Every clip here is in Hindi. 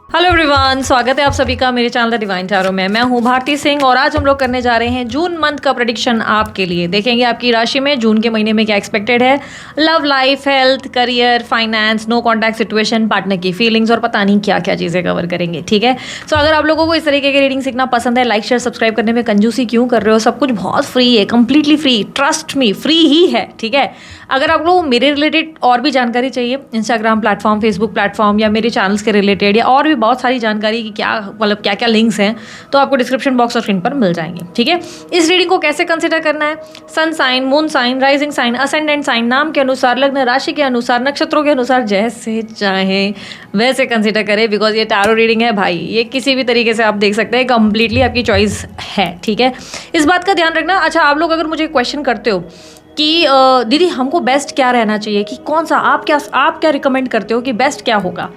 हेलो एवरीवन, स्वागत है आप सभी का मेरे चैनल द डिवाइन टैरो में। मैं हूं भारती सिंह और आज हम लोग करने जा रहे हैं जून मंथ का प्रेडिक्शन आपके लिए। देखेंगे आपकी राशि में जून के महीने में क्या एक्सपेक्टेड है। Love life, health, career, finance, no contact situation, partner की फीलिंग्स और पता नहीं क्या क्या चीज़ें कवर करेंगे। ठीक है, सो अगर आप लोगों को इस तरीके की रीडिंग सीखना पसंद है, लाइक शेयर सब्सक्राइब करने में कंजूसी क्यों कर रहे हो। सब कुछ बहुत फ्री है, completely free, trust me, free ही है। ठीक है, अगर आप लोगों को मेरे रिलेटेड और भी जानकारी चाहिए, इंस्टाग्राम प्लेटफॉर्म, फेसबुक प्लेटफॉर्म या मेरे चैनल्स के रिलेटेड या और भी बहुत सारी जानकारी कि क्या मतलब क्या क्या लिंक्स हैं, तो आपको डिस्क्रिप्शन बॉक्स और स्क्रीन पर मिल जाएंगे। ठीक है, इस रीडिंग को कैसे कंसिडर करना है, sun sign, moon sign, rising sign, ascendant sign, नाम के अनुसार, लग्न राशि के अनुसार, नक्षत्रों के अनुसार, जैसे चाहे वैसे कंसिडर करें। बिकॉज ये टैरो रीडिंग है भाई, ये किसी भी तरीके से आप देख सकते हैं, कंप्लीटली आपकी चॉइस है। ठीक है, इस बात का ध्यान रखना। अच्छा, आप लोग अगर मुझे क्वेश्चन करते हो कि दीदी हमको बेस्ट क्या रहना चाहिए, कि कौन सा आप क्या रिकमेंड करते हो कि बेस्ट क्या होगा,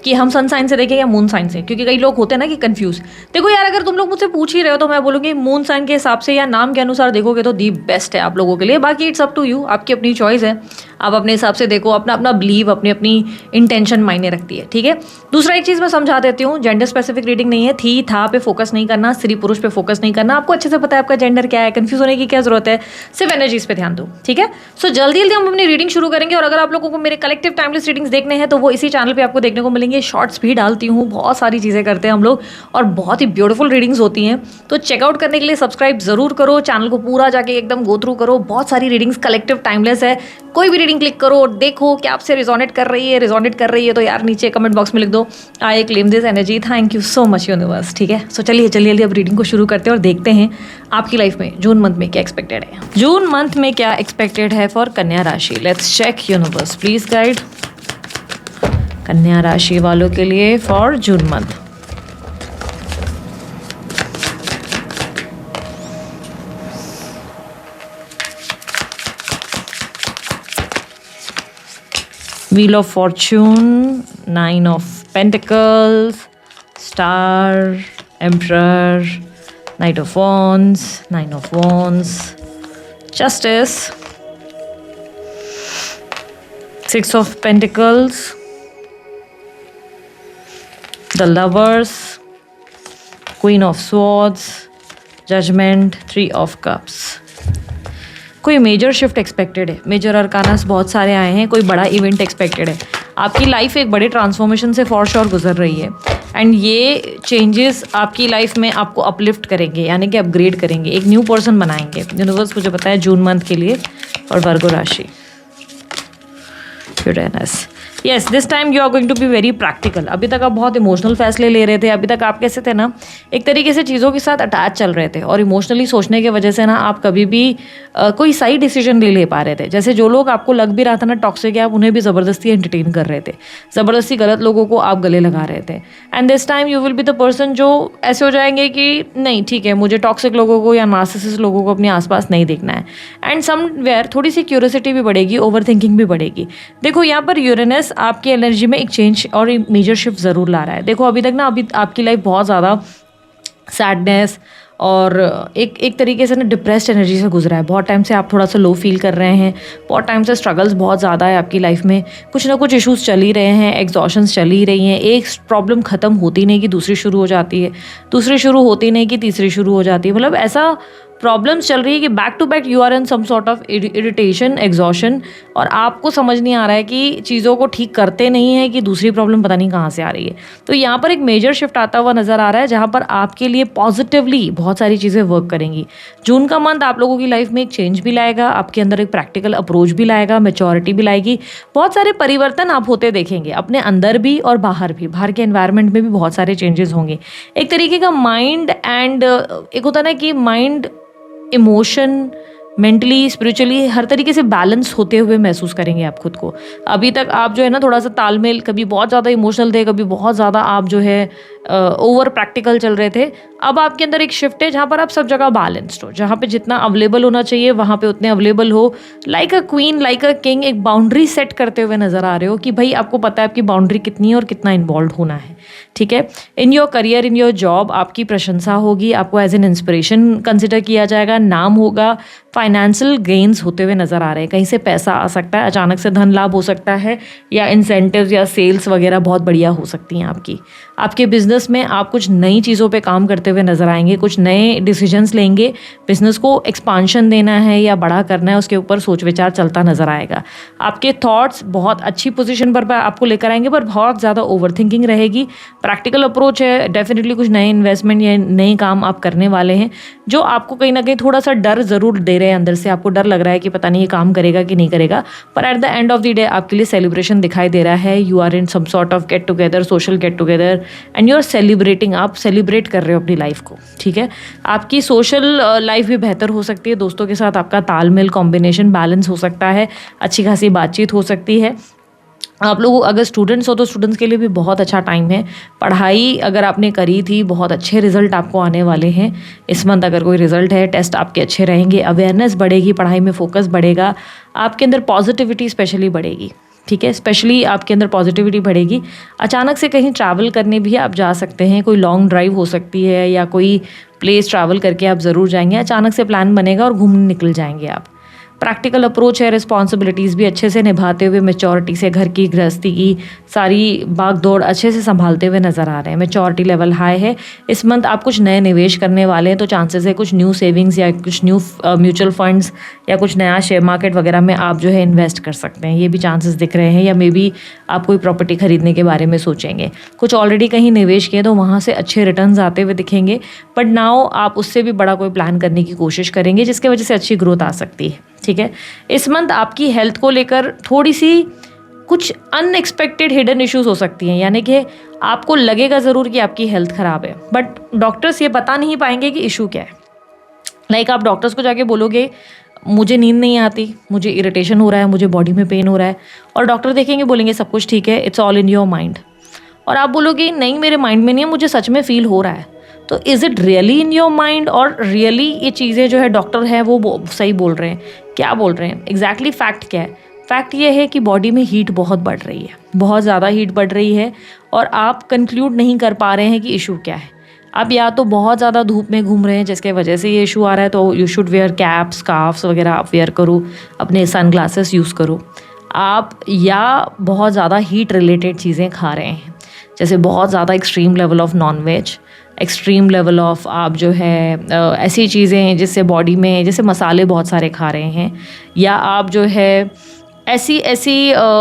कि हम सन साइन से देखें या मून साइन से, क्योंकि कई लोग होते हैं ना कि कंफ्यूज। देखो यार, अगर तुम लोग मुझसे पूछ ही रहे हो तो मैं बोलूँगी मून साइन के हिसाब से या नाम के अनुसार देखोगे तो दी बेस्ट है आप लोगों के लिए। बाकी इट्स अप टू यू, आपकी अपनी चॉइस है, आप अपने हिसाब से देखो, अपना अपना बिलीव, अपनी अपनी इंटेंशन मायने रखती है। ठीक है, दूसरा एक चीज़ मैं समझा देती हूँ, जेंडर स्पेसिफिक रीडिंग नहीं है। थी था पे फोकस नहीं करना, स्त्री पुरुष पे फोकस नहीं करना। आपको अच्छे से पता है आपका जेंडर क्या है, कंफ्यूज होने की क्या जरूरत है, सिर्फ एनर्जीज पे ध्यान दो। ठीक है, सो जल्दी जल्दी हम अपनी रीडिंग शुरू करेंगे। और अगर आप लोगों को मेरे कलेक्टिव टाइमलेस रीडिंग्स देखने हैं तो वो इसी चैनल पे आपको देखने को मिलेंगे। शॉर्ट्स भी डालती हूँ, बहुत सारी चीज़ें करते हैं हम लोग और बहुत ही ब्यूटीफुल रीडिंग्स होती हैं। तो चेकआउट करने के लिए सब्सक्राइब जरूर करो, चैनल को पूरा जाके एकदम गो थ्रू करो। बहुत सारी रीडिंग्स कलेक्टिव टाइमलेस है, कोई भी रीडिंग क्लिक करो, देखो क्या आपसे रिजोनेट कर रही है तो यार नीचे कमेंट बॉक्स में लिख दो, I claim this energy, thank you so much universe. ठीक है, सो चलिए जल्दी अब रीडिंग को शुरू करते हैं और देखते हैं आपकी लाइफ में जून मंथ में क्या एक्सपेक्टेड है। जून मंथ में क्या एक्सपेक्टेड है फॉर कन्या राशि। Let's check universe, please guide कन्या राशि वालों के लिए for June month. Wheel of Fortune, Nine of Pentacles, Star, Emperor, Knight of Wands, Nine of Wands, Justice, Six of Pentacles, the Lovers, Queen of Swords, Judgment, Three of Cups। कोई मेजर शिफ्ट एक्सपेक्टेड है, मेजर अरकानास बहुत सारे आए हैं, कोई बड़ा इवेंट एक्सपेक्टेड है। आपकी लाइफ एक बड़े ट्रांसफॉर्मेशन से फॉर श्योर गुजर रही है एंड ये चेंजेस आपकी लाइफ में आपको अपलिफ्ट करेंगे, यानी कि अपग्रेड करेंगे, एक न्यू पर्सन बनाएंगे। यूनिवर्स मुझे पता है जून मंथ के लिए और वर्गो राशि। Uranus, yes, this time you are going to be very practical. अभी तक आप बहुत इमोशनल फैसले ले रहे थे, अभी तक आप कैसे थे ना, एक तरीके से चीज़ों के साथ अटैच चल रहे थे और इमोशनली सोचने की वजह से ना आप कभी भी कोई सही डिसीजन नहीं ले पा रहे थे। जैसे जो लोग आपको लग भी रहा था ना टॉक्सिक है, आप उन्हें भी ज़बरदस्ती एंटरटेन कर रहे थे, ज़बरदस्ती गलत लोगों को आप गले लगा रहे थे। And this time you will be the person जो ऐसे हो जाएंगे कि नहीं ठीक है, मुझे टॉक्सिक लोगों को या नार्सिसिस्ट लोगों को अपने आसपास नहीं देखना है। एंड समवेयर थोड़ी सी क्यूरियोसिटी भी बढ़ेगी, ओवर थिंकिंग भी बढ़ेगी। देखो यहाँ पर यूरेनस आपकी एनर्जी में एक चेंज और एक मेजर शिफ्ट ज़रूर ला रहा है। देखो अभी तक ना अभी आपकी लाइफ बहुत ज़्यादा सैडनेस और एक तरीके से ना डिप्रेस्ड एनर्जी से गुजरा है। बहुत टाइम से आप थोड़ा सा लो फील कर रहे हैं, बहुत टाइम से स्ट्रगल्स बहुत ज़्यादा है आपकी लाइफ में, कुछ ना कुछ इश्यूज चल ही रहे हैं, एग्जॉशंस चल ही रही हैं। एक प्रॉब्लम ख़त्म होती नहीं कि दूसरी शुरू हो जाती है, दूसरी शुरू होती नहीं कि तीसरी शुरू हो जाती है। मतलब ऐसा प्रॉब्लम्स चल रही है कि back to back you are in some sort of irritation, exhaustion, और आपको समझ नहीं आ रहा है कि चीज़ों को ठीक करते नहीं है कि दूसरी प्रॉब्लम पता नहीं कहाँ से आ रही है। तो यहाँ पर एक मेजर शिफ्ट आता हुआ नज़र आ रहा है जहाँ पर आपके लिए पॉजिटिवली बहुत सारी चीज़ें वर्क करेंगी। जून का मंथ आप लोगों की लाइफ में एक चेंज भी लाएगा, आपके अंदर एक प्रैक्टिकल अप्रोच भी लाएगा, मैच्योरिटी भी लाएगी। बहुत सारे परिवर्तन आप होते देखेंगे अपने अंदर भी और बाहर भी, बाहर के एनवायरनमेंट में भी बहुत सारे चेंजेस होंगे। एक तरीके का माइंड एंड एक होता है ना कि माइंड, इमोशन, मेंटली, स्पिरिचुअली हर तरीके से बैलेंस होते हुए महसूस करेंगे आप खुद को। अभी तक आप जो है ना थोड़ा सा तालमेल, कभी बहुत ज़्यादा इमोशनल थे, कभी बहुत ज़्यादा आप जो है ओवर प्रैक्टिकल चल रहे थे। अब आपके अंदर एक शिफ्ट है जहाँ पर आप सब जगह बैलेंस्ड हो, जहाँ पे जितना अवेलेबल होना चाहिए वहाँ पे उतने अवेलेबल हो। Like a queen, like a king, एक बाउंड्री सेट करते हुए नजर आ रहे हो कि भाई आपको पता है आपकी बाउंड्री कितनी है और कितना इन्वॉल्व होना है। ठीक है, in your career, in your job आपकी प्रशंसा होगी, आपको एज एन इंस्पिरेशन कंसिडर किया जाएगा, नाम होगा, फाइनेंशियल गेन्स होते हुए नजर आ रहे हैं। कहीं से पैसा आ सकता है, अचानक से धन लाभ हो सकता है, या इंसेंटिव्स या सेल्स वगैरह बहुत बढ़िया हो सकती हैं आपकी। आपके बिजनेस में आप कुछ नई चीज़ों पे काम करते हुए नजर आएंगे, कुछ नए डिसीजंस लेंगे, बिजनेस को एक्सपांशन देना है या बड़ा करना है उसके ऊपर सोच विचार चलता नजर आएगा। आपके थॉट्स बहुत अच्छी पोजीशन पर आपको लेकर आएंगे, पर बहुत ज़्यादा ओवर थिंकिंग रहेगी। प्रैक्टिकल अप्रोच है, डेफिनेटली कुछ नए इन्वेस्टमेंट या नए काम आप करने वाले हैं जो आपको कहीं ना कहीं थोड़ा सा डर ज़रूर दे रहे हैं। अंदर से आपको डर लग रहा है कि पता नहीं ये काम करेगा कि नहीं करेगा, पर at the end of the day आपके लिए सेलिब्रेशन दिखाई दे रहा है। You are in some sort of get together, social get together, and you are celebrating, आप सेलिब्रेट कर रहे हो अपनी लाइफ को। ठीक है, आपकी सोशल लाइफ भी बेहतर हो सकती है, दोस्तों के साथ आपका तालमेल, कॉम्बिनेशन, बैलेंस हो सकता है, अच्छी खासी बातचीत हो सकती है। आप लोग अगर स्टूडेंट्स हो तो स्टूडेंट्स के लिए भी बहुत अच्छा टाइम है। पढ़ाई अगर आपने करी थी, बहुत अच्छे रिजल्ट आपको आने वाले हैं इस मंथ। अगर कोई रिजल्ट है, टेस्ट आपके अच्छे रहेंगे, अवेयरनेस बढ़ेगी, पढ़ाई में फोकस बढ़ेगा, आपके अंदर पॉजिटिविटी स्पेशली बढ़ेगी। ठीक है, स्पेशली आपके अंदर पॉजिटिविटी बढ़ेगी। अचानक से कहीं ट्रैवल करने भी आप जा सकते हैं, कोई लॉन्ग ड्राइव हो सकती है या कोई प्लेस ट्रैवल करके आप ज़रूर जाएंगे। अचानक से प्लान बनेगा और घूमने निकल जाएंगे आप। प्रैक्टिकल अप्रोच है, रिस्पॉन्सिबिलिटीज़ भी अच्छे से निभाते हुए, मैच्योरिटी से घर की, गृहस्थी की सारी भाग दौड़ अच्छे से संभालते हुए नज़र आ रहे हैं। मैच्योरिटी लेवल हाई है। इस मंथ आप कुछ नए निवेश करने वाले हैं तो चांसेस है कुछ न्यू सेविंग्स या कुछ न्यू म्यूचुअल फंड्स या कुछ नया शेयर मार्केट वगैरह में आप जो है इन्वेस्ट कर सकते हैं, ये भी चांसेस दिख रहे हैं। या मे बी आप कोई प्रॉपर्टी खरीदने के बारे में सोचेंगे। कुछ ऑलरेडी कहीं निवेश किए तो वहाँ से अच्छे रिटर्न्स आते हुए दिखेंगे, बट नाउ आप उससे भी बड़ा कोई प्लान करने की कोशिश करेंगे जिसकी वजह से अच्छी ग्रोथ आ सकती है। ठीक है, इस मंथ आपकी हेल्थ को लेकर थोड़ी सी कुछ अनएक्सपेक्टेड हिडन इश्यूज हो सकती हैं, यानी कि आपको लगेगा ज़रूर कि आपकी हेल्थ ख़राब है, बट डॉक्टर्स ये बता नहीं पाएंगे कि इशू क्या है। लाइक आप डॉक्टर्स को जाके बोलोगे मुझे नींद नहीं आती, मुझे इरिटेशन हो रहा है, मुझे बॉडी में पेन हो रहा है, और डॉक्टर देखेंगे बोलेंगे सब कुछ ठीक है, it's all in your mind. और आप बोलोगे नहीं मेरे माइंड में नहीं है, मुझे सच में फील हो रहा है। तो is it really in your mind, और रियली ये चीज़ें जो है डॉक्टर हैं वो सही बोल रहे हैं? क्या बोल रहे हैं एग्जैक्टली? फैक्ट क्या है? फैक्ट ये है कि बॉडी में हीट बहुत बढ़ रही है, बहुत ज़्यादा हीट बढ़ रही है, और आप कंक्लूड नहीं कर पा रहे हैं कि इशू क्या है। आप या तो बहुत ज़्यादा धूप में घूम रहे हैं जिसके वजह से ये इशू आ रहा है, तो you should wear caps, scarves वगैरह आप वेयर करो, अपने सन ग्लासेस यूज़ करो आप। या बहुत ज़्यादा हीट रिलेटेड चीज़ें खा रहे हैं, जैसे बहुत ज़्यादा extreme level of non veg, extreme level of आप जो है ऐसी चीज़ें जिससे बॉडी में, जैसे मसाले बहुत सारे खा रहे हैं, या आप जो है ऐसी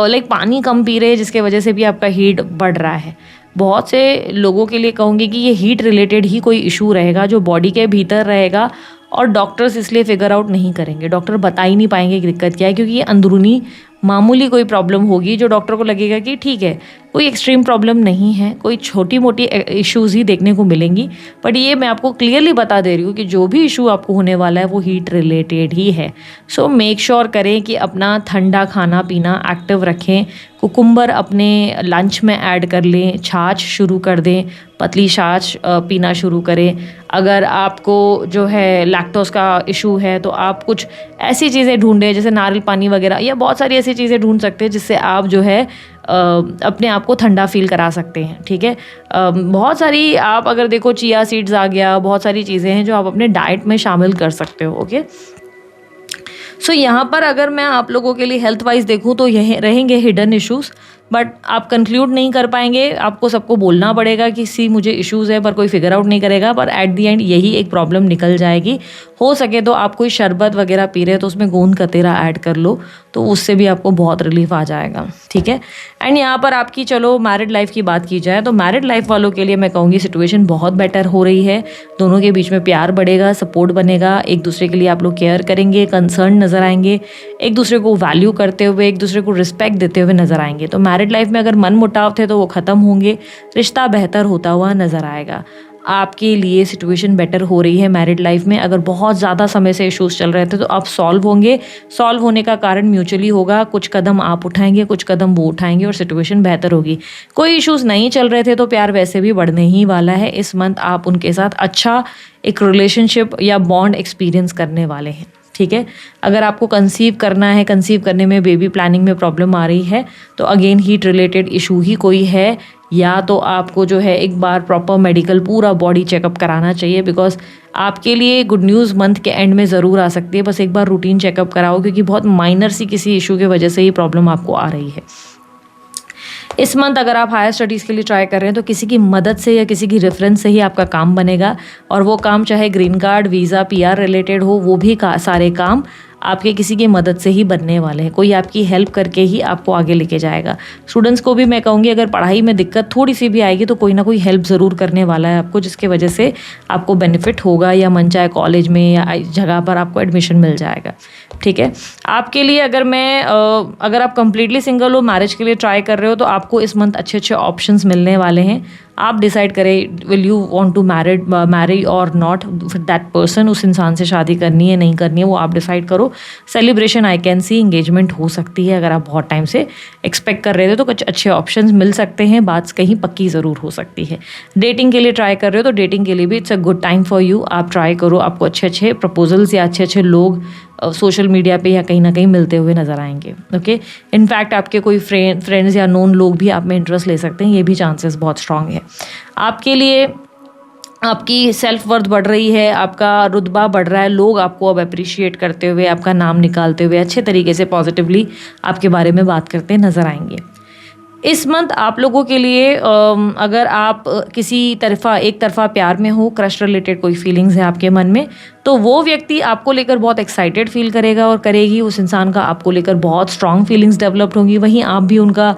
लाइक पानी कम पी रहे हैं जिसके वजह से भी आपका हीट बढ़ रहा है। बहुत से लोगों के लिए कहूँगी कि ये हीट रिलेटेड ही कोई इशू रहेगा जो बॉडी के भीतर रहेगा, और डॉक्टर्स इसलिए फिगर आउट नहीं करेंगे, डॉक्टर बता ही नहीं पाएंगे कि दिक्कत क्या है, क्योंकि ये अंदरूनी मामूली कोई प्रॉब्लम होगी जो डॉक्टर को लगेगा कि ठीक है कोई एक्सट्रीम प्रॉब्लम नहीं है, कोई छोटी मोटी इश्यूज़ ही देखने को मिलेंगी। बट ये मैं आपको क्लियरली बता दे रही हूँ कि जो भी इशू आपको होने वाला है वो हीट रिलेटेड ही है। सो मेक श्योर करें कि अपना ठंडा खाना पीना एक्टिव रखें, कुकुम्बर अपने लंच में ऐड कर लें, छाछ शुरू कर दें, पतली छाछ पीना शुरू करें। अगर आपको जो है लैक्टोज का इशू है तो आप कुछ ऐसी चीज़ें ढूंढें जैसे नारियल पानी वगैरह, या बहुत सारी ऐसी चीज़ें ढूंढ सकते हैं जिससे आप जो है अपने आप को ठंडा फील करा सकते हैं। ठीक है, बहुत सारी आप अगर देखो चिया सीड्स आ गया, बहुत सारी चीज़ें हैं जो आप अपने डाइट में शामिल कर सकते हो। ओके, सो यहाँ पर अगर मैं आप लोगों के लिए हेल्थ वाइज देखूँ तो यह रहेंगे हिडन इश्यूज़, बट आप कंक्लूड नहीं कर पाएंगे, आपको सबको बोलना पड़ेगा कि सी मुझे इश्यूज़ है, पर कोई फिगर आउट नहीं करेगा, पर एट दी एंड यही एक प्रॉब्लम निकल जाएगी। हो सके तो आप कोई शरबत वगैरह पी रहे हैं तो उसमें गोंद कतरा ऐड कर लो, तो उससे भी आपको बहुत रिलीफ आ जाएगा। ठीक है, एंड यहाँ पर आपकी चलो मैरिड लाइफ की बात की जाए तो मैरिड लाइफ वालों के लिए मैं कहूँगी सिचुएशन बहुत बेटर हो रही है। दोनों के बीच में प्यार बढ़ेगा, सपोर्ट बनेगा, एक दूसरे के लिए आप लोग केयर करेंगे, कंसर्न नज़र आएंगे, एक दूसरे को वैल्यू करते हुए, एक दूसरे को रिस्पेक्ट देते हुए नज़र आएंगे। तो मैरिड लाइफ में अगर मन मुटाव थे तो वो ख़त्म होंगे, रिश्ता बेहतर होता हुआ नज़र आएगा। आपके लिए सिचुएशन बेटर हो रही है मैरिड लाइफ में। अगर बहुत ज़्यादा समय से इश्यूज़ चल रहे थे तो अब सॉल्व होंगे। सॉल्व होने का कारण म्यूचुअली होगा, कुछ कदम आप उठाएंगे, कुछ कदम वो उठाएंगे और सिचुएशन बेहतर होगी। कोई इश्यूज़ नहीं चल रहे थे तो प्यार वैसे भी बढ़ने ही वाला है। इस मंथ आप उनके साथ अच्छा एक रिलेशनशिप या बॉन्ड एक्सपीरियंस करने वाले हैं, ठीक है। अगर आपको कंसीव करना है, कंसीव करने में बेबी प्लानिंग में प्रॉब्लम आ रही है तो अगेन हीट रिलेटेड इशू ही कोई है, या तो आपको जो है एक बार प्रॉपर मेडिकल पूरा बॉडी चेकअप कराना चाहिए। बिकॉज आपके लिए गुड न्यूज़ मंथ के एंड में ज़रूर आ सकती है, बस एक बार रूटीन चेकअप कराओ क्योंकि बहुत माइनर सी किसी इशू की वजह से ही प्रॉब्लम आपको आ रही है। इस मंथ अगर आप हायर स्टडीज़ के लिए ट्राई कर रहे हैं तो किसी की मदद से या किसी की रेफरेंस से ही आपका काम बनेगा, और वो काम चाहे green card, visa, PR related हो, वो भी सारे काम आपके किसी की मदद से ही बनने वाले हैं। कोई आपकी हेल्प करके ही आपको आगे लेके जाएगा। स्टूडेंट्स को भी मैं कहूँगी अगर पढ़ाई में दिक्कत थोड़ी सी भी आएगी तो कोई ना कोई हेल्प ज़रूर करने वाला है आपको, जिसकी वजह से आपको बेनिफिट होगा या मन चाहे कॉलेज में या जगह पर आपको एडमिशन मिल जाएगा, ठीक है। आपके लिए अगर आप कंप्लीटली सिंगल हो, मैरिज के लिए ट्राई कर रहे हो तो आपको इस मंथ अच्छे अच्छे ऑप्शंस मिलने वाले हैं। आप डिसाइड करें will you want to marry or not that person. उस इंसान से शादी करनी है नहीं करनी है वो आप डिसाइड करो। Celebration I can see, engagement हो सकती है। अगर आप बहुत टाइम से एक्सपेक्ट कर रहे थे तो कुछ अच्छे ऑप्शंस मिल सकते हैं, बात कहीं पक्की ज़रूर हो सकती है। डेटिंग के लिए ट्राई कर रहे हो तो डेटिंग के लिए भी it's a good time for you. आप ट्राई करो, आपको अच्छे अच्छे प्रपोजल्स या अच्छे अच्छे लोग सोशल मीडिया पे या कहीं ना कहीं मिलते हुए नज़र आएंगे, ओके। इनफैक्ट आपके कोई फ्रेंड्स या नोन लोग भी आप में इंटरेस्ट ले सकते हैं, ये भी चांसेस बहुत स्ट्रांग है। आपके लिए आपकी सेल्फ वर्थ बढ़ रही है, आपका रुतबा बढ़ रहा है, लोग आपको अब अप्रिशिएट करते हुए, आपका नाम निकालते हुए अच्छे तरीके से पॉजिटिवली आपके बारे में बात करते नज़र आएंगे। इस मंथ आप लोगों के लिए अगर आप किसी एक तरफा प्यार में हो, क्रश रिलेटेड कोई फीलिंग्स है आपके मन में, तो वो व्यक्ति आपको लेकर बहुत एक्साइटेड फील करेगा और करेगी। उस इंसान का आपको लेकर बहुत स्ट्रॉन्ग फीलिंग्स डेवलप्ड होंगी। वहीं आप भी उनका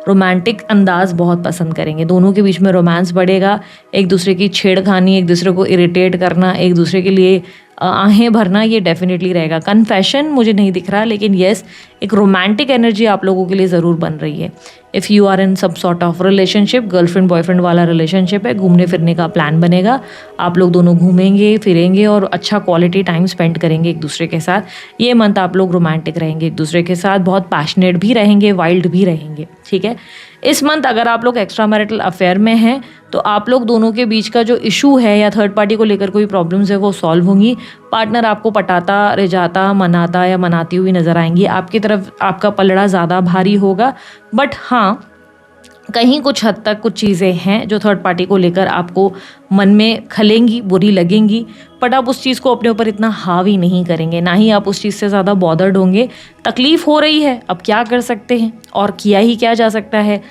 रोमांटिक अंदाज बहुत पसंद करेंगे। दोनों के बीच में रोमांस बढ़ेगा। एक दूसरे की छेड़खानी, एक दूसरे को इरिटेट करना, एक दूसरे के लिए आहें भरना, ये डेफिनेटली रहेगा। कन्फेशन मुझे नहीं दिख रहा, लेकिन येस एक रोमांटिक एनर्जी आप लोगों के लिए ज़रूर बन रही है। इफ़ यू आर इन सब sort of relationship, girlfriend boyfriend वाला रिलेशनशिप है, घूमने फिरने का प्लान बनेगा। आप लोग दोनों घूमेंगे फिरेंगे और अच्छा क्वालिटी टाइम स्पेंड करेंगे एक दूसरे के साथ। ये मंथ आप लोग रोमांटिक रहेंगे एक दूसरे के साथ, बहुत पैशनेट भी रहेंगे, वाइल्ड भी रहेंगे, ठीक है। इस मंथ अगर आप लोग एक्स्ट्रा मैरिटल अफेयर में हैं तो आप लोग दोनों के बीच का जो इशू है या थर्ड पार्टी को लेकर कोई प्रॉब्लम्स है वो सॉल्व होंगी। पार्टनर आपको पटाता, रिझाता, मनाता या मनाती हुई नज़र आएंगी। आपकी तरफ आपका पलड़ा ज़्यादा भारी होगा, बट हाँ कहीं कुछ हद तक कुछ चीज़ें हैं जो थर्ड पार्टी को लेकर आपको मन में खलेंगी, बुरी लगेंगी, बट आप उस चीज़ को अपने ऊपर इतना हावी नहीं करेंगे, ना ही आप उस चीज़ से ज़्यादा बॉदर्ड होंगे। तकलीफ़ हो रही है, अब क्या कर सकते हैं और किया ही क्या जा सकता है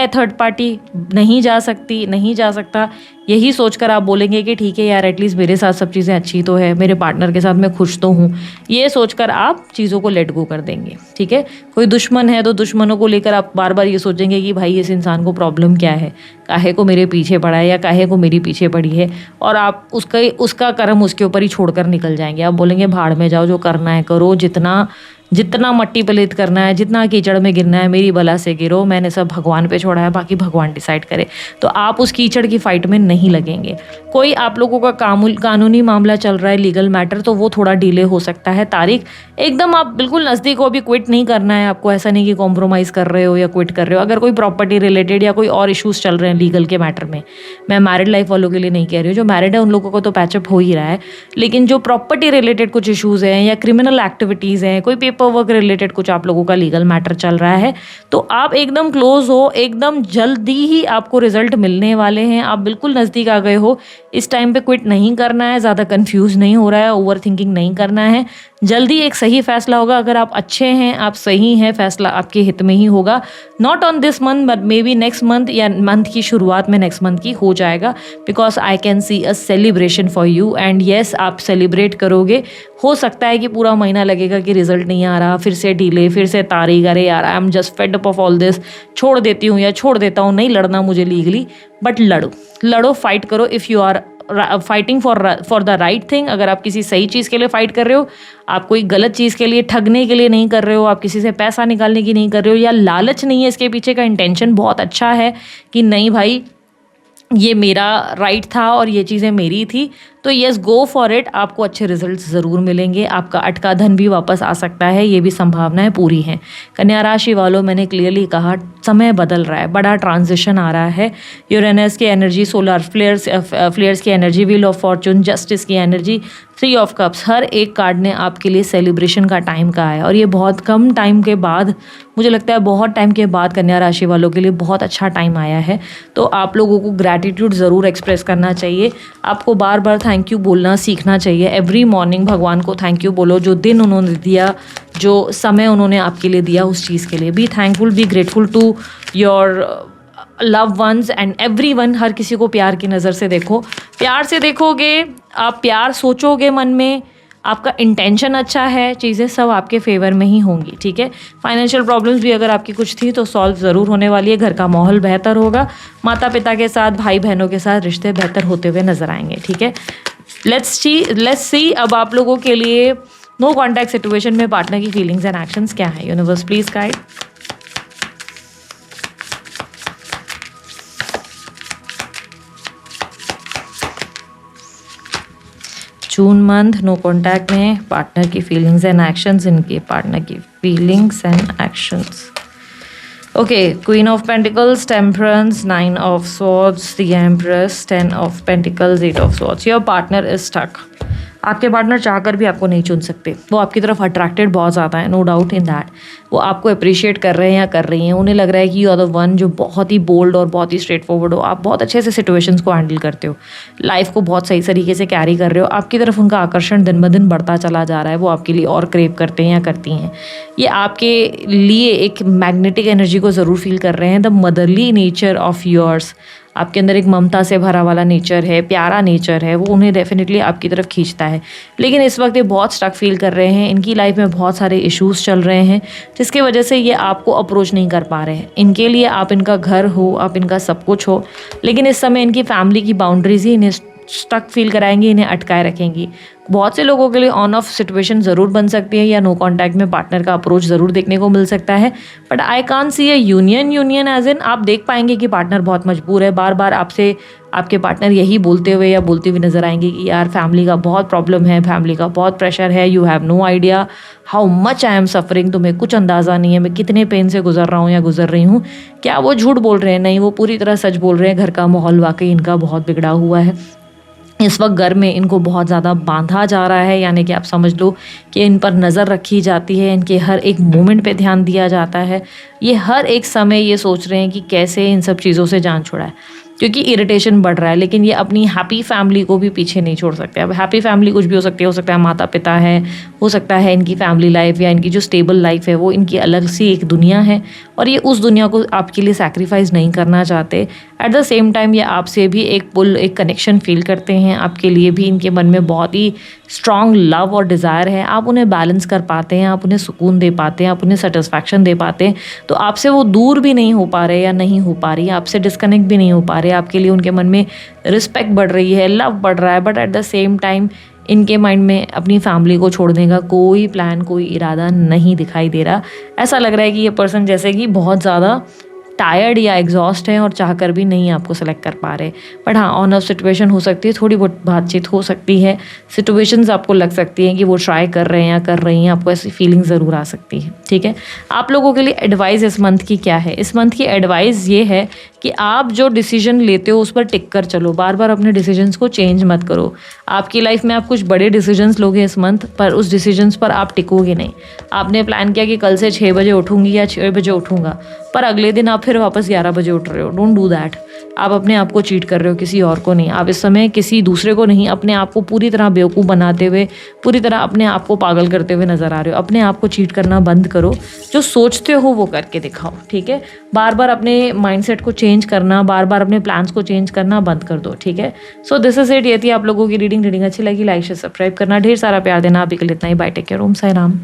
थर्ड पार्टी नहीं जा सकता, यही सोचकर आप बोलेंगे कि ठीक है यार एटलीस्ट मेरे साथ सब चीज़ें अच्छी तो है, मेरे पार्टनर के साथ मैं खुश तो हूँ। ये सोचकर आप चीज़ों को लेट गो कर देंगे, ठीक है। कोई दुश्मन है तो दुश्मनों को लेकर आप बार बार ये सोचेंगे कि भाई इस इंसान को प्रॉब्लम क्या है, काहे को मेरे पीछे पड़ा है या काहे को मेरी पीछे पड़ी है, और आप उसका कर्म उसके ऊपर ही छोड़कर निकल जाएंगे। आप बोलेंगे भाड़ में जाओ, जो करना है करो, जितना मट्टी पलीत करना है, जितना कीचड़ में गिरना है मेरी बला से गिरो, मैंने सब भगवान पे छोड़ा है, बाकी भगवान डिसाइड करे। तो आप उस कीचड़ की फाइट में नहीं लगेंगे। कोई आप लोगों का कानूनी मामला चल रहा है, लीगल मैटर, तो वो थोड़ा डिले हो सकता है। तारीख एकदम आप बिल्कुल नज़दीक हो, अभी क्विट नहीं करना है आपको, ऐसा नहीं कि कॉम्प्रोमाइज़ कर रहे हो या क्विट कर रहे हो। अगर कोई प्रॉपर्टी रिलेटेड या कोई और इशूज़ चल रहे हैं लीगल के मैटर में, मैं मैरिड लाइफ वालों के लिए नहीं कह रही हूँ, जो मैरिड है उन लोगों को तो पैचअप हो ही रहा है, लेकिन जो प्रॉपर्टी रिलेटेड कुछ इशूज़ हैं या क्रिमिनल एक्टिविटीज़ हैं, कोई पेपर वर्क रिलेटेड कुछ आप लोगों का लीगल मैटर चल रहा है, तो आप एकदम क्लोज हो, एकदम जल्दी ही आपको रिजल्ट मिलने वाले हैं। आप बिल्कुल नज़दीक आ गए हो। इस टाइम पे क्विट नहीं करना है, ज़्यादा कंफ्यूज नहीं हो रहा है, ओवर थिंकिंग नहीं करना है। जल्दी एक सही फैसला होगा। अगर आप अच्छे हैं, आप सही हैं, फैसला आपके हित में ही होगा। Not on this month but may be next month या मंथ की शुरुआत में नेक्स्ट मंथ की हो जाएगा, because I can see a celebration for you and yes आप सेलिब्रेट करोगे। हो सकता है कि पूरा महीना लगेगा कि रिजल्ट नहीं आ रहा, फिर से डिले, फिर से तारीख, अरे यार I am just fed up of all this, छोड़ देती हूँ या छोड़ देता हूँ, नहीं लड़ना मुझे लीगली। बट लड़ो, फाइट करो। If you are fighting for the right thing, अगर आप किसी सही चीज़ के लिए फाइट कर रहे हो, आप कोई गलत चीज़ के लिए, ठगने के लिए नहीं कर रहे हो, आप किसी से पैसा निकालने की नहीं कर रहे हो, या लालच नहीं है इसके पीछे का इंटेंशन बहुत अच्छा है कि नहीं भाई ये मेरा राइट था और ये चीज़ें मेरी थी, तो येस गो फॉर इट, आपको अच्छे रिजल्ट्स ज़रूर मिलेंगे, आपका अटका धन भी वापस आ सकता है, ये भी संभावनाएं पूरी हैं। कन्या राशि वालों, मैंने क्लियरली कहा समय बदल रहा है, बड़ा ट्रांजिशन आ रहा है। यूरेनस की एनर्जी, सोलर फ्लेयर्स की energy, wheel of Fortune, justice की एनर्जी, 3 ऑफ कप्स, हर एक कार्ड ने आपके लिए सेलिब्रेशन का टाइम कहा है। और ये बहुत कम टाइम के बाद, मुझे लगता है बहुत टाइम के बाद कन्या राशि वालों के लिए बहुत अच्छा टाइम आया है। तो आप लोगों को ग्रैटिट्यूड ज़रूर एक्सप्रेस करना चाहिए, आपको बार बार थैंक यू बोलना सीखना चाहिए। एवरी मॉर्निंग भगवान को थैंक यू बोलो, जो दिन उन्होंने दिया, जो समय उन्होंने आपके लिए दिया, उस चीज़ के लिए be thankful, be grateful to your love ones and everyone. हर किसी को प्यार की नज़र से देखो, प्यार से देखोगे, आप प्यार सोचोगे मन में, आपका इंटेंशन अच्छा है, चीज़ें सब आपके फेवर में ही होंगी, ठीक है। फाइनेंशियल प्रॉब्लम्स भी अगर आपकी कुछ थी तो सॉल्व ज़रूर होने वाली है, घर का माहौल बेहतर होगा, माता पिता के साथ, भाई बहनों के साथ रिश्ते बेहतर होते हुए नजर आएंगे, ठीक है। लेट्स सी अब आप लोगों के लिए नो कॉन्टैक्ट सिचुएशन में पार्टनर की फीलिंग्स एंड एक्शंस क्या है। Universe please guide. June month no contact में पार्टनर की फीलिंग्स एंड एक्शंस, इनके पार्टनर की feelings and actions. Okay, queen of pentacles, temperance, 9 of swords, the empress, 10 of pentacles, 8 of swords. Your partner is stuck. आपके पार्टनर चाहकर भी आपको नहीं चुन सकते, वो आपकी तरफ अट्रैक्टेड बहुत ज़्यादा है, नो डाउट इन दैट। वो आपको अप्रिशिएट कर रहे हैं या कर रही हैं, उन्हें लग रहा है कि यू आर द वन जो बहुत ही बोल्ड और बहुत ही स्ट्रेट फॉरवर्ड हो, आप बहुत अच्छे से सिचुएशंस को हैंडल करते हो, लाइफ को बहुत सही तरीके से कैरी कर रहे हो, आपकी तरफ उनका आकर्षण दिन ब दिन बढ़ता चला जा रहा है, वो आपके लिए और क्रेव करते हैं या करती हैं। ये आपके लिए एक मैग्नेटिक एनर्जी को ज़रूर फील कर रहे हैं, the motherly nature of yours. आपके अंदर एक ममता से भरा वाला नेचर है, प्यारा नेचर है, वो उन्हें डेफिनेटली आपकी तरफ खींचता है। लेकिन इस वक्त ये बहुत स्टक फील कर रहे हैं, इनकी लाइफ में बहुत सारे इश्यूज चल रहे हैं, जिसकी वजह से ये आपको अप्रोच नहीं कर पा रहे हैं। इनके लिए आप इनका घर हो, आप इनका सब कुछ हो, लेकिन इस समय इनकी फैमिली की बाउंड्रीज ही इन्हें स्टक फील कराएंगी, इन्हें अटकाए रखेंगी। बहुत से लोगों के लिए ऑन ऑफ सिचुएशन ज़रूर बन सकती है, या नो कॉन्टैक्ट में पार्टनर का अप्रोच ज़रूर देखने को मिल सकता है, but I can't see a union as in. आप देख पाएंगे कि पार्टनर बहुत मजबूर है, बार बार आपसे आपके पार्टनर यही बोलते हुए या बोलती हुई नजर आएंगे कि यार फैमिली का बहुत प्रॉब्लम है, फैमिली का बहुत प्रेशर है, you have no idea how much I am suffering, तुम्हें कुछ अंदाज़ा नहीं है मैं कितने पेन से गुजर रहा हूँ या गुजर रही हूँ। क्या वो झूठ बोल रहे हैं? नहीं, वो पूरी तरह सच बोल रहे हैं। घर का माहौल वाकई इनका बहुत बिगड़ा हुआ है। इस वक्त घर में इनको बहुत ज़्यादा बांधा जा रहा है, यानी कि आप समझ लो कि इन पर नज़र रखी जाती है, इनके हर एक मोमेंट पे ध्यान दिया जाता है। ये हर एक समय ये सोच रहे हैं कि कैसे इन सब चीज़ों से जान छुड़ाए, क्योंकि इरिटेशन बढ़ रहा है। लेकिन ये अपनी हैप्पी फैमिली को भी पीछे नहीं छोड़ सकते। अब हैप्पी फैमिली कुछ भी हो सकता है माता पिता है, हो सकता है इनकी फैमिली लाइफ या इनकी जो स्टेबल लाइफ है वो इनकी अलग सी एक दुनिया है, और ये उस दुनिया को आपके लिए सैक्रिफाइस नहीं करना चाहते। एट द सेम टाइम ये आपसे भी एक कनेक्शन फील करते हैं, आपके लिए भी इनके मन में बहुत ही स्ट्रॉन्ग लव और डिज़ायर है। आप उन्हें बैलेंस कर पाते हैं, आप उन्हें सुकून दे पाते हैं, आप उन्हें सेटिस्फैक्शन दे पाते हैं। तो आपसे वो दूर भी नहीं हो पा रहे या नहीं हो पा रही, आपसे डिस्कनेक्ट भी नहीं हो पा रहे। आपके लिए उनके मन में रिस्पेक्ट बढ़ रही है, लव बढ़ रहा है, but at the same time इनके माइंड में अपनी फैमिली को छोड़ने का कोई प्लान, कोई इरादा नहीं दिखाई दे रहा। ऐसा लग रहा है कि ये पर्सन जैसे कि बहुत ज़्यादा टायर्ड या एग्जॉस्ट हैं और चाहकर भी नहीं आपको सेलेक्ट कर पा रहे। बट हाँ, ऑन ऑफ सिचुएशन हो सकती है, थोड़ी बहुत बातचीत हो सकती है, सिचुएशंस आपको लग सकती हैं कि वो ट्राई कर रहे हैं या कर रही हैं, आपको ऐसी फीलिंग ज़रूर आ सकती है। ठीक है, आप लोगों के लिए एडवाइस इस मंथ की क्या है? इस मंथ की एडवाइस ये है कि आप जो डिसीजन लेते हो उस पर टिक कर चलो, बार बार अपने डिसीजंस को चेंज मत करो। आपकी लाइफ में आप कुछ बड़े डिसीजंस लोगे इस मंथ, पर उस डिसीजंस पर आप टिकोगे नहीं। आपने प्लान किया कि कल से 6 बजे उठूंगी या 6 बजे उठूंगा, पर अगले दिन आप फिर वापस 11 बजे उठ रहे हो। Don't do that. आप अपने आप को चीट कर रहे हो, किसी और को नहीं। आप इस समय किसी दूसरे को नहीं, अपने आप को पूरी तरह बेवकूफ़ बनाते हुए, पूरी तरह अपने आप को पागल करते हुए नजर आ रहे हो। अपने आप को चीट करना बंद करो, जो सोचते हो वो करके दिखाओ। ठीक है, बार बार अपने माइंडसेट को चेंज करना, बार बार अपने प्लान्स को चेंज करना बंद कर दो। ठीक है, सो दिस इज इट। ये थी आप लोगों की रीडिंग अच्छी लगी लाइक शेयर सब्सक्राइब करना, ढेर सारा प्यार देना। अभी के लिए इतना ही। बाय, टेक केयर, ओम साई राम।